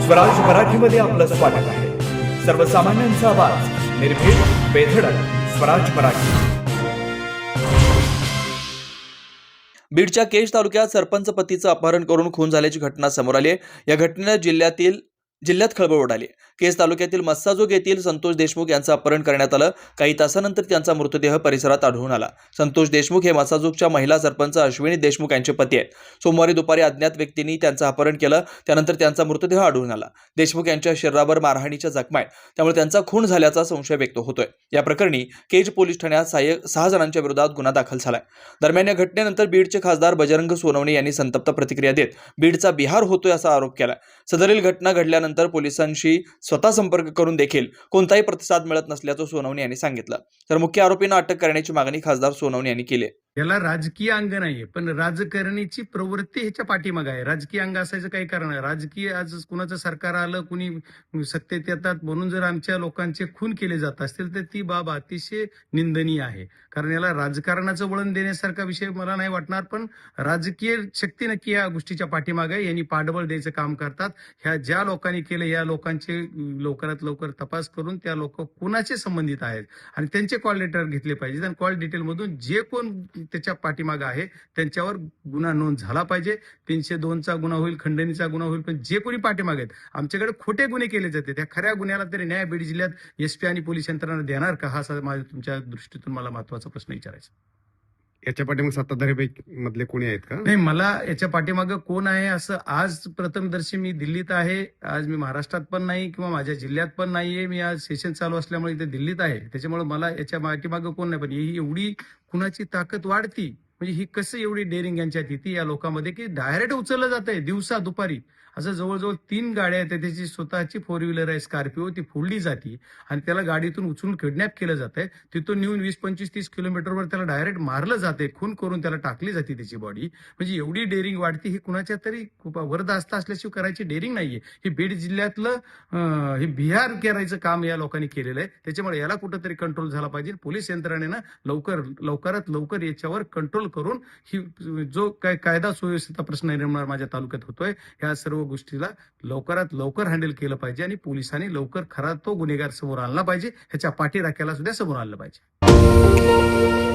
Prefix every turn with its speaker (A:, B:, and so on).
A: स्वराज मराठीमध्ये आपलं स्वागत आहे। सर्वसामान्यांचा आवाज, निर्भीड, बेधडक, स्वराज मराठी।
B: बीडच्या केज तालुक्यात सरपंच पतीचं अपहरण करून खून झाल्याची घटना समोर आली आहे। या घटनेने जिल्ह्यात खळबळ उडाली। केज तालुक्यातील मस्साजोग येथील संतोष देशमुख यांचं अपहरण करण्यात आलं। काही तासानंतर त्यांचा मृतदेह परिसरात आढळून आला। संतोष देशमुख हे मस्साजोगच्या महिला सरपंच अश्विनी देशमुख यांचे पती आहेत। सोमवारी दुपारी अज्ञात व्यक्तींनी त्यांचं अपहरण केलं, त्यानंतर त्यांचा मृतदेह आढळून आला। देशमुख यांच्या शरीरावर मारहाणीच्या जखमा आहेत, त्यामुळे त्यांचा खून झाल्याचा संशय व्यक्त होतोय। या प्रकरणी केज पोलीस ठाण्यात 6 जणांच्या विरोधात गुन्हा दाखल झालाय। दरम्यान या घटनेनंतर बीडचे खासदार बजरंग सोनवणे यांनी संतप्त प्रतिक्रिया देत बीडचा बिहार होतोय असा आरोप केला। सदरील घटना घडल्यानंतर पोलिसांशी स्वतः संपर्क करून देखील कोणताही प्रतिसाद मिळत नसल्याचं सोनवणे यांनी सांगितलं। तर मुख्य आरोपींना अटक करण्याची मागणी खासदार सोनवणे यांनी केली।
C: याला राजकीय अंग नाहीये, पण राजकारणीची प्रवृत्ती ह्याच्या पाठीमागे आहे। राजकीय अंग असायचं काही कारण आहे? राजकीय आज कुणाचं सरकार आलं, कुणी सत्तेत येतात म्हणून जर आमच्या लोकांचे खून केले जात असतील तर ती बाब अतिशय निंदनीय आहे। कारण याला राजकारणाचं वळण देण्यासारखा विषय मला नाही वाटणार, पण राजकीय शक्ती नक्की या गोष्टीच्या पाठीमागे आहे। यांनी पाठबळ द्यायचं काम करतात। ह्या ज्या लोकांनी केलं या लोकांचे लवकरात लवकर तपास करून त्या लोक कुणाचे संबंधित आहेत आणि त्यांचे कॉल लेटर घेतले पाहिजेत आणि कॉल डिटेल मधून जे कोण त्याच्या पाठीमागे आहे त्यांच्यावर गुन्हा नोंद झाला पाहिजे। 302चा गुन्हा होईल, खंडणीचा गुन्हा होईल, पण जे कोणी पाठीमागे आहेत, आमच्याकडे खोटे गुन्हे केले जाते, त्या खऱ्या गुन्ह्याला तरी न्याय बीड जिल्ह्यात एसपी आणि पोलीस यंत्रणा देणार का? हा माझ्या तुमच्या दृष्टीतून मला महत्वाचा प्रश्न विचारायचा।
D: याच्या पाठीमागे सत्ताधारी मधले कोणी आहेत का?
C: नाही, मला याच्या पाठीमागे कोण आहे असं आज प्रथमदर्शी मी दिल्लीत आहे, आज मी महाराष्ट्रात पण नाही किंवा माझ्या जिल्ह्यात पण नाहीये। मी आज सेशन चालू असल्यामुळे इथे दिल्लीत आहे, त्याच्यामुळे मला याच्या पाठीमागे कोण नाही। पण ही एवढी कुणाची ताकद वाढती म्हणजे ही कसं एवढी डेअरिंग यांच्यात येते या लोकांमध्ये की डायरेक्ट उचललं जात आहे दिवसा दुपारी। असं जवळजवळ 3 गाड्या आहेत, त्याची स्वतःची 4 व्हीलर आहे स्कॉर्पिओ, ती फोडली जाते आणि त्याला गाडीतून उचलून किडनॅप केलं जात आहे। तिथून नेऊन 20, 25, 30 किलोमीटरवर त्याला डायरेक्ट मारलं जाते, खून करून त्याला टाकली जाते त्याची बॉडी। म्हणजे एवढी डेअरिंग वाढती, ही कुणाच्या तरी वरदास्ता असल्याशिवाय करायची डेअरिंग नाहीये। ही बीड जिल्ह्यातलं हे बिहार करायचं काम या लोकांनी केलेलं आहे, त्याच्यामुळे याला कुठंतरी कंट्रोल झाला पाहिजे। पोलीस यंत्रणेनं लवकरात लवकर याच्यावर कंट्रोल करून ही जो काय कायदा सुव्यवस्थेचा प्रश्न निर्माण माझ्या तालुक्यात होतोय, ह्या सर्व गोष्टीला लवकरात लवकर हँडल केलं पाहिजे आणि पोलिसांनी लवकर खरा तो गुन्हेगार समोर आणला पाहिजे, ह्याच्या पाठीराख्याला सुद्धा समोर आणलं पाहिजे।